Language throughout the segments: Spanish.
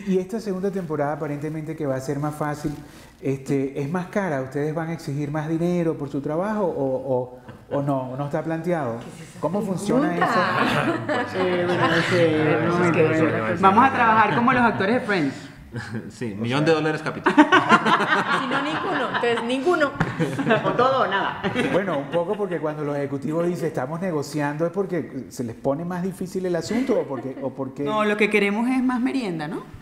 Y esta segunda temporada aparentemente que va a ser más fácil, ¿es más cara? ¿Ustedes van a exigir más dinero por su trabajo o no? ¿No está planteado? ¿Cómo funciona eso? Vamos a trabajar como los actores de Friends. Sí, $1.000.000 capítulo. Si no, ninguno. Entonces, ninguno. O todo o nada. Bueno, un poco porque cuando los ejecutivos dicen estamos negociando es porque se les pone más difícil el asunto o porque... No, lo que queremos es más merienda, ¿no?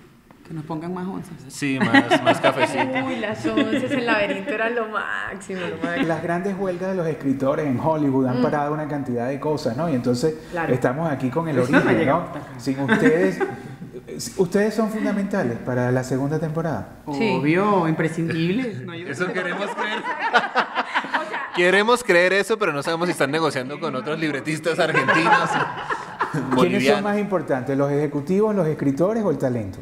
Que nos pongan más onzas. Sí, más cafecito. Uy, las 11 el laberinto eran lo máximo, lo máximo. Las grandes huelgas de los escritores en Hollywood han parado una cantidad de cosas, ¿no? Y entonces estamos aquí con el origen, ¿no? Sin ustedes... ¿Ustedes son fundamentales para la segunda temporada? Sí. Obvio, imprescindibles. No, Eso queremos creer. Queremos creer eso, pero no sabemos si están negociando con otros libretistas argentinos. ¿Quiénes son más importantes, los ejecutivos, los escritores o el talento?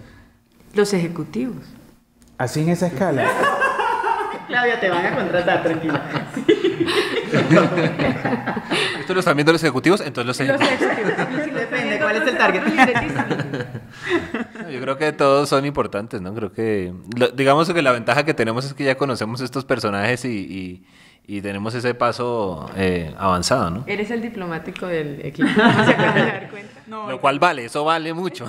Los ejecutivos. Así en esa escala. Claudia, te van a contratar, tranquila. Esto lo están viendo los ejecutivos, entonces los ejecutivos. Depende, ¿cuál es el target? Yo creo que todos son importantes, ¿no? Creo que, digamos que la ventaja que tenemos es que ya conocemos estos personajes y tenemos ese paso avanzado, ¿no? Eres el diplomático del equipo. ¿No se acaban de dar cuenta? No, Lo cual vale, eso vale mucho.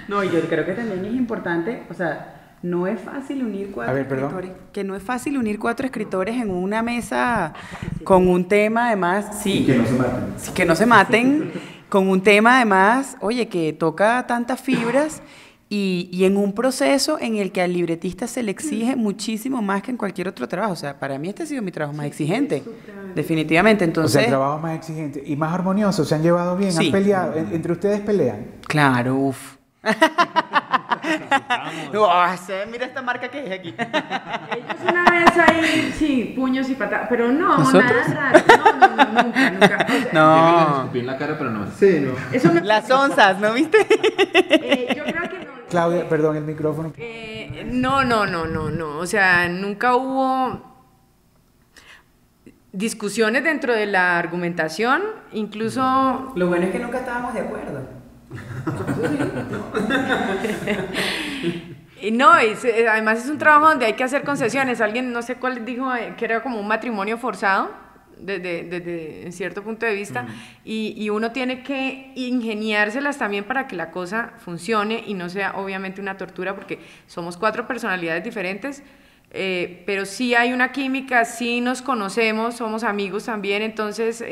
no, y yo creo que también es importante, o sea, no es fácil unir cuatro escritores. Que no es fácil unir 4 escritores en una mesa con un tema, además, sí. Que no se maten. Sí, que no se maten, con un tema, además, oye, que toca tantas fibras y en un proceso en el que al libretista se le exige muchísimo más que en cualquier otro trabajo. O sea, para mí este ha sido mi trabajo más exigente, definitivamente. Entonces, o sea, el trabajo más exigente y más armonioso. ¿Se han llevado bien? Sí. ¿Han peleado? ¿Entre ustedes pelean? claro, uff. Mira esta marca que es aquí. Ellos una vez ahí, sí, puños y patadas, pero no, ¿Nosotros? nada raro. No, nunca. O sea, No. Escupí en la cara, pero no. Sí, no. eso me- Las onzas, ¿no viste? yo creo que no. Claudia, perdón, el micrófono. No. O sea, nunca hubo discusiones dentro de la argumentación, incluso... Lo bueno es que nunca estábamos de acuerdo. Y no, además es un trabajo donde hay que hacer concesiones. Alguien, no sé cuál dijo, que era como un matrimonio forzado, desde en cierto punto de vista, y uno tiene que ingeniárselas también para que la cosa funcione y no sea obviamente una tortura, porque somos 4 personalidades diferentes, pero sí hay una química, sí nos conocemos, somos amigos también, entonces...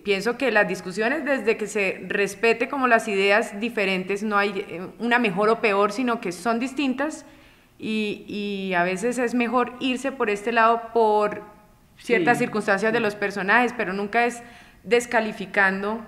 pienso que las discusiones, desde que se respete como las ideas diferentes, no hay una mejor o peor, sino que son distintas y a veces es mejor irse por este lado por ciertas circunstancias de los personajes, pero nunca es descalificando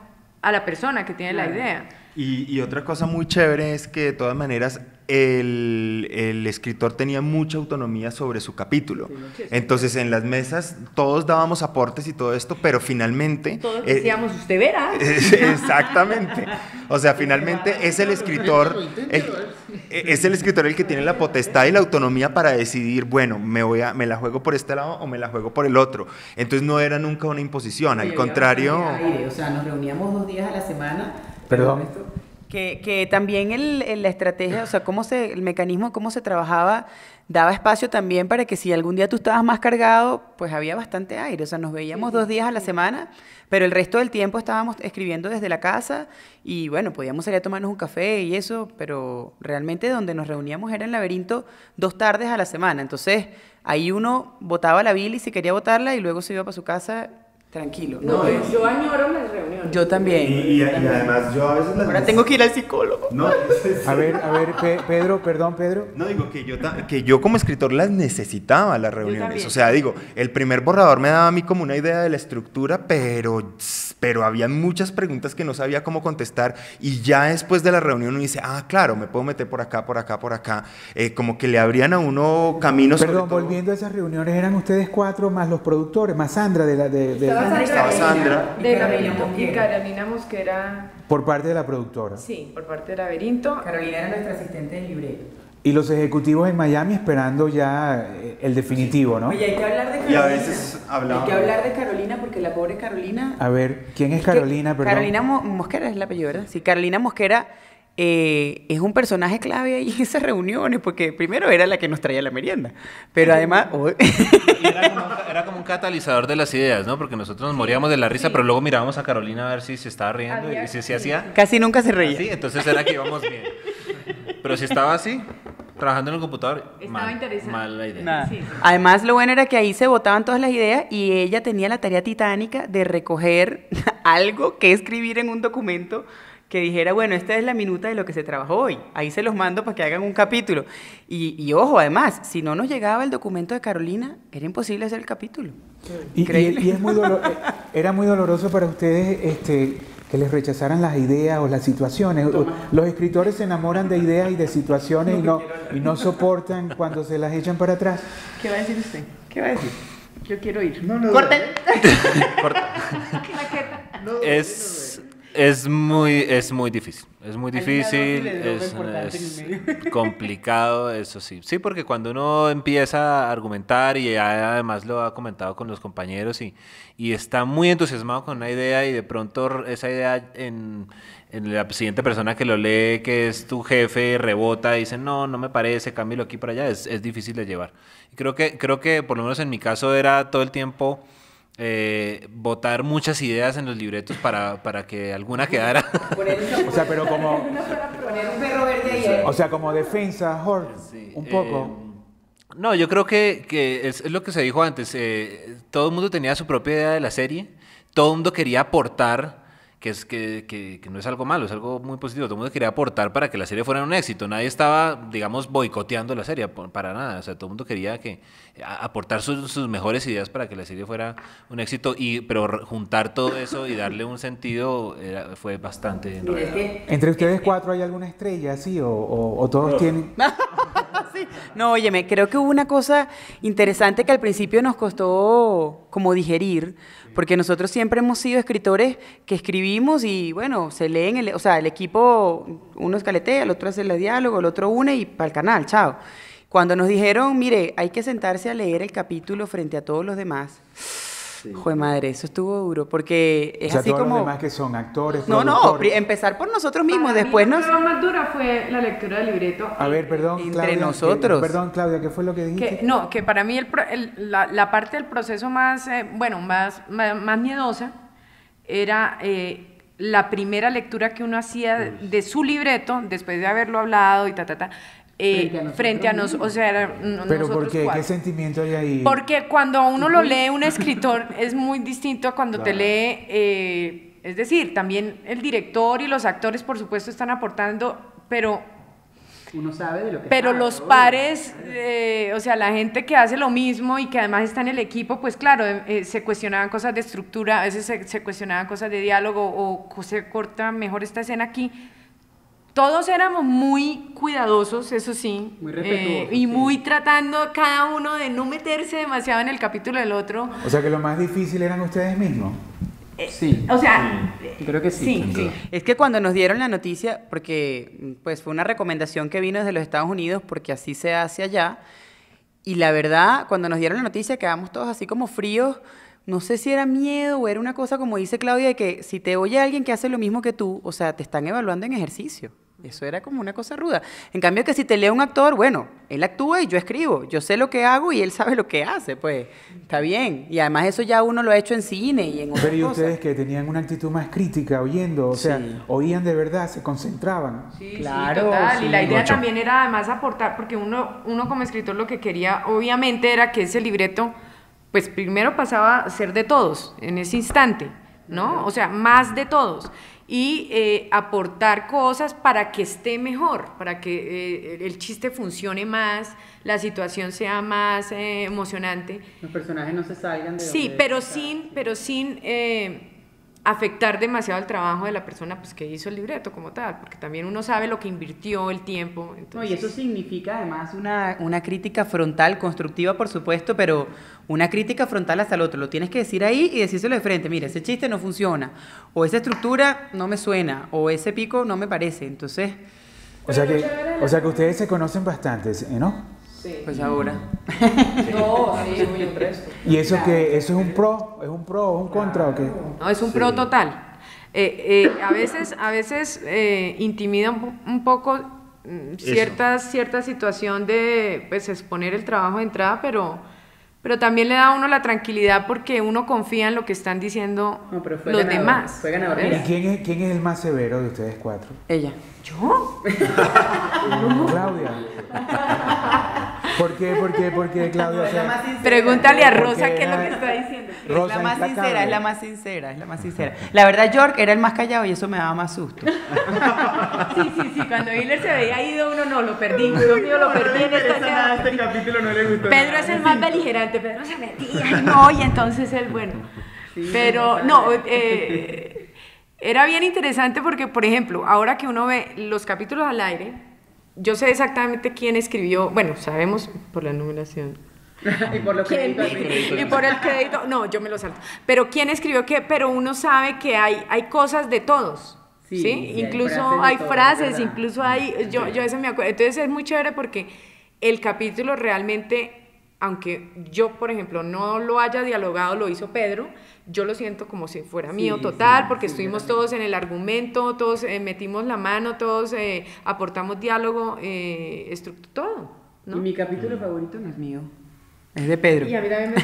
a la persona que tiene la idea. Y otra cosa muy chévere es que de todas maneras el escritor tenía mucha autonomía sobre su capítulo. Entonces en las mesas todos dábamos aportes y todo esto, pero finalmente... Todos decíamos, usted verá. Exactamente. O sea, finalmente es el escritor el que tiene la potestad y la autonomía para decidir, bueno, me la juego por este lado o me la juego por el otro. Entonces no era nunca una imposición, al contrario... O sea, nos reuníamos 2 días a la semana. Perdón. Que también la estrategia, o sea, el mecanismo, cómo se trabajaba, daba espacio también para que si algún día tú estabas más cargado, pues había bastante aire. O sea, nos veíamos 2 días a la semana, pero el resto del tiempo estábamos escribiendo desde la casa y bueno, podíamos salir a tomarnos un café y eso, pero realmente donde nos reuníamos era en Laberinto 2 tardes a la semana. Entonces, ahí uno botaba la bilis si quería botarla y luego se iba para su casa tranquilo. No, yo añoro las reuniones. Yo también. Y además yo a veces las... Ahora tengo que ir al psicólogo. No, A ver, Pedro, perdón, Pedro. No, digo que yo como escritor las necesitaba, las reuniones. también. O sea, digo, el primer borrador me daba a mí como una idea de la estructura, pero había muchas preguntas que no sabía cómo contestar y ya después de la reunión uno dice, claro, me puedo meter por acá, por acá, por acá. Como que le abrían a uno caminos. Perdón, volviendo a esas reuniones, eran ustedes 4 más los productores, más Sandra Estaba Sandra. De Laberinto y Carolina Mosquera, por parte de la productora. sí, por parte de Laberinto. Carolina era nuestra asistente de libreto. Y los ejecutivos en Miami esperando ya el definitivo, ¿no? Oye, hay que hablar de Y a Carolina. veces Hablamos. Hay que hablar de Carolina porque la pobre Carolina... A ver, ¿quién es Carolina? Perdón. Carolina Mosquera es el apellido, ¿verdad? Sí, Carolina Mosquera es un personaje clave ahí en esas reuniones porque primero era la que nos traía la merienda, pero además... Y era como un catalizador de las ideas, ¿no? Porque nosotros nos moríamos de la risa, pero luego mirábamos a Carolina a ver si se estaba riendo y si se hacía Casi nunca se reía. así, entonces era que íbamos bien. Pero si estaba así, trabajando en el computador, Estaba interesante. mal la idea. Nada. Sí. Además, lo bueno era que ahí se botaban todas las ideas y ella tenía la tarea titánica de recoger algo que escribir en un documento que dijera, bueno, esta es la minuta de lo que se trabajó hoy. Ahí se los mando para que hagan un capítulo. Y ojo, además, si no nos llegaba el documento de Carolina, era imposible hacer el capítulo. Increíble. Y es era muy doloroso para ustedes que les rechazaran las ideas o las situaciones. Los escritores se enamoran de ideas y de situaciones y no soportan cuando se las echan para atrás. ¿Qué va a decir usted? ¿Qué va a decir? Yo quiero ir. Corten. Es muy difícil. Es muy difícil, es complicado, eso sí. Sí, porque cuando uno empieza a argumentar y además lo ha comentado con los compañeros y está muy entusiasmado con una idea y de pronto esa idea en la siguiente persona que lo lee, que es tu jefe, rebota y dice, no me parece, cámbialo aquí para allá, es difícil de llevar. Y creo que por lo menos en mi caso era todo el tiempo... botar muchas ideas en los libretos para que alguna quedara. O sea, pero como... Poner un perro verde ahí. O sea, como defensa, Jorge, Sí, un poco. No, yo creo que es lo que se dijo antes. Todo el mundo tenía su propia idea de la serie. Todo el mundo quería aportar, que no es algo malo, es algo muy positivo. Todo el mundo quería aportar para que la serie fuera un éxito. Nadie estaba, digamos, boicoteando la serie, para nada. O sea, todo el mundo quería aportar sus mejores ideas para que la serie fuera un éxito. Pero juntar todo eso y darle un sentido fue bastante enredado. ¿Entre ustedes cuatro hay alguna estrella, sí? ¿O todos tienen...? Sí. No, óyeme, creo que hubo una cosa interesante que al principio nos costó como digerir, porque nosotros siempre hemos sido escritores que escribimos y bueno, se leen, el equipo, uno escaletea, el otro hace el diálogo, el otro une y para el canal, chao. Cuando nos dijeron, mire, hay que sentarse a leer el capítulo frente a todos los demás, joder madre, eso estuvo duro, porque es así todos como... los demás que son actores, No, productores. empezar por nosotros mismos, Para después mí, nos... La prueba más dura fue la lectura del libreto. A ver, perdón, Entre Claudia. nosotros. Perdón, Claudia, ¿qué fue lo que dijiste? Que para mí la parte del proceso más, más miedosa era la primera lectura que uno hacía de su libreto, después de haberlo hablado y frente a nosotros, o sea, era ¿Pero nosotros por qué? cuatro. ¿Qué sentimiento hay ahí? Porque cuando uno lo lee un escritor es muy distinto a cuando te lee, es decir, también el director y los actores por supuesto están aportando, pero Uno sabe de lo que pero sabe, los obvio. pares, o sea, la gente que hace lo mismo y que además está en el equipo, pues claro, se cuestionaban cosas de estructura, a veces se cuestionaban cosas de diálogo o se corta mejor esta escena aquí. Todos éramos muy cuidadosos, eso sí, Muy respetuosos, y sí. muy tratando cada uno de no meterse demasiado en el capítulo del otro. O sea, que lo más difícil eran ustedes mismos. Sí. O sea, Creo que sí. sí. Es que cuando nos dieron la noticia, porque pues fue una recomendación que vino desde los Estados Unidos, porque así se hace allá, y la verdad, cuando nos dieron la noticia quedamos todos así como fríos, no sé si era miedo o era una cosa como dice Claudia, de que si te oye alguien que hace lo mismo que tú, o sea, te están evaluando en ejercicio. Eso era como una cosa ruda. En cambio que si te lee un actor, bueno, él actúa y yo escribo. Yo sé lo que hago y él sabe lo que hace, pues está bien. Y además eso ya uno lo ha hecho en cine y en otras Pero y cosas. ustedes que tenían una actitud más crítica oyendo, o sea, Sí. oían de verdad, se concentraban. Sí, Claro, sí, total. sí. Y la idea Mucho. también era además aportar, porque uno como escritor lo que quería, obviamente, era que ese libreto, pues primero pasaba a ser de todos en ese instante, ¿no? O sea, más de todos. Y aportar cosas para que esté mejor, para que el chiste funcione más, la situación sea más emocionante. Los personajes no se salgan de Sí, pero sin afectar demasiado el trabajo de la persona pues, que hizo el libreto como tal, porque también uno sabe lo que invirtió, el tiempo. No, Entonces, y eso significa además una crítica frontal, constructiva por supuesto, pero una crítica frontal hasta el otro. Lo tienes que decir ahí y decírselo de frente. Mira, ese chiste no funciona, o esa estructura no me suena, o ese pico no me parece. Entonces, O sea que ustedes se conocen bastante, ¿no? Pues ahora. No, sí, uy, un resto. ¿Y eso qué? ¿Eso es un pro? ¿Es un pro o un contra o qué? No, es un pro total. A veces intimida un poco cierta situación de pues, exponer el trabajo de entrada, pero también le da a uno la tranquilidad porque uno confía en lo que están diciendo los demás. Fue ganador. ¿Y quién es el más severo de ustedes cuatro? Ella. ¿Yo? Claudia. ¿Por qué Claudia? O sea, Pregúntale a porque Rosa qué es lo que era- está diciendo. Rosa Es la más implacable. sincera, es la más sincera, es la más sincera. La verdad, York era el más callado y eso me daba más susto. Sí, cuando Hitler se veía ido uno no, lo perdí. Dios mío, lo perdí en esta escena. Este capítulo no le gustó. Pedro es el más beligerante, Pedro se metía y no, y entonces él, bueno. Pero no, era bien interesante porque, por ejemplo, ahora que uno ve los capítulos al aire, yo sé exactamente quién escribió, bueno, sabemos por la numeración. Y por lo ¿Quién? Y por el crédito, no, yo me lo salto. Pero quién escribió qué, pero uno sabe que hay cosas de todos. Sí, ¿Sí? sí, hay Incluso frases de hay todos, frases, ¿verdad? incluso hay, yo eso me acuerdo. Entonces es muy chévere porque el capítulo realmente, aunque yo, por ejemplo, no lo haya dialogado, lo hizo Pedro, yo lo siento como si fuera mío total, porque estuvimos todos en el argumento, todos metimos la mano, todos aportamos diálogo, todo, ¿no? Y mi capítulo favorito no es mío, es de Pedro. Y a mí también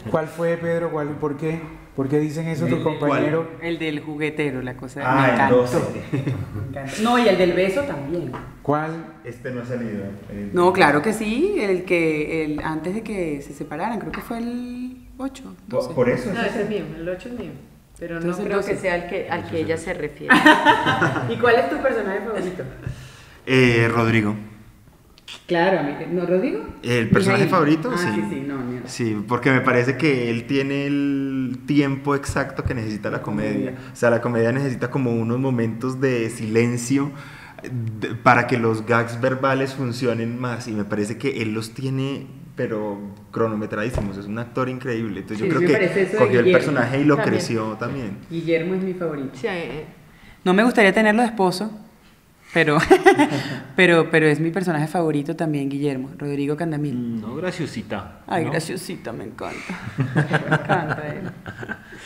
¿Cuál fue, Pedro? ¿Por qué? ¿Por qué dicen eso tus compañeros? El del juguetero, la cosa me Ah, el encantó. 12. Me encantó. No, y el del beso también. ¿Cuál? Este no ha salido. No, claro que sí, antes de que se separaran, creo que fue el 8. No sé. Por eso. No, ese es mío, el 8 es mío. Pero Entonces, no creo que entonces- sea al que ella se refiere. ¿Y cuál es tu personaje favorito? Rodrigo. Claro, a mí, ¿no, Rodrigo? ¿El personaje Mijail. favorito? Ah, Sí. sí, no, mira. Sí, porque me parece que él tiene el tiempo exacto que necesita la comedia. O sea, la comedia necesita como unos momentos de silencio para que los gags verbales funcionen más. Y me parece que él los tiene, pero cronometradísimos. Es un actor increíble. Entonces Sí, yo me creo parece que eso de cogió el Guillermo. personaje y lo También. creció también. Guillermo es mi favorito. Sí, No me gustaría tenerlo de esposo, pero, pero es mi personaje favorito también, Guillermo, Rodrigo Candamil. No, graciosita. Ay, ¿no? graciosita, me encanta. Me encanta él.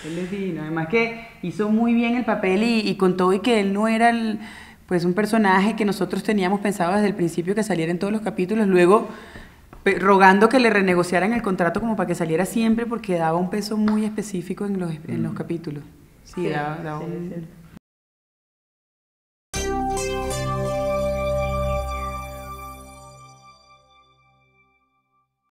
Él es divino. Además que hizo muy bien el papel y con todo y que él no era pues un personaje que nosotros teníamos pensado desde el principio que saliera en todos los capítulos, luego rogando que le renegociaran el contrato como para que saliera siempre porque daba un peso muy específico en los capítulos. Sí, Sí, daba sí, un... sí.